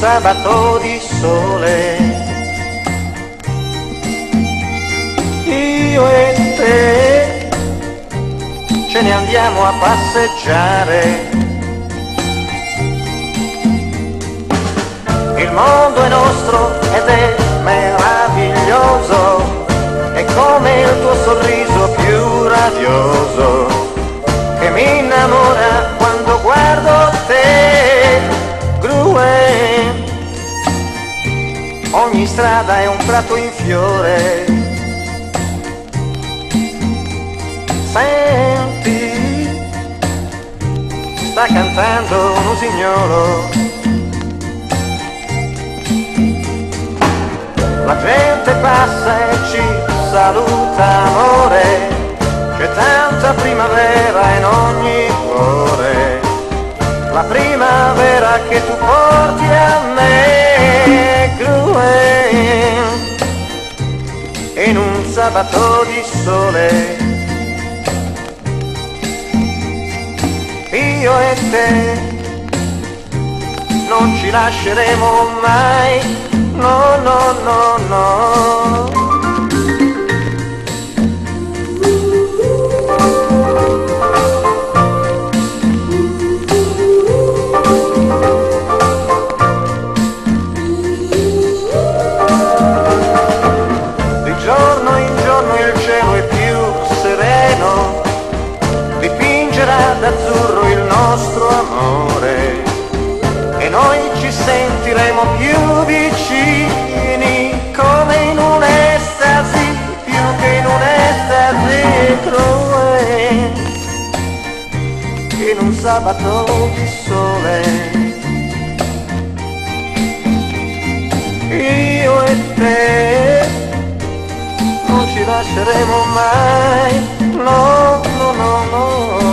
sabato di sole, io e te ce ne andiamo a passeggiare. Il mondo è nostro ed è meraviglioso, è come il tuo sorriso più radioso che mi innamora quando guardo te. Grue, ogni strada è un prato in fiore. Senti, sta cantando un usignolo. La gente passa e ci saluta, amore, c'è tanta primavera in ogni cuore, la primavera che tu porti a me, Grue, in un sabato di sole, io e te non ci lasceremo mai. No, no, no, no. Di giorno in giorno il cielo è più sereno, dipingerà d'azzurro il nostro amore e noi ci sentiremo più vicini, come in un'estasi, più che in un'estasi, Grue, in un sabato di sole, io e te non ci lasceremo mai, no, no, no, no.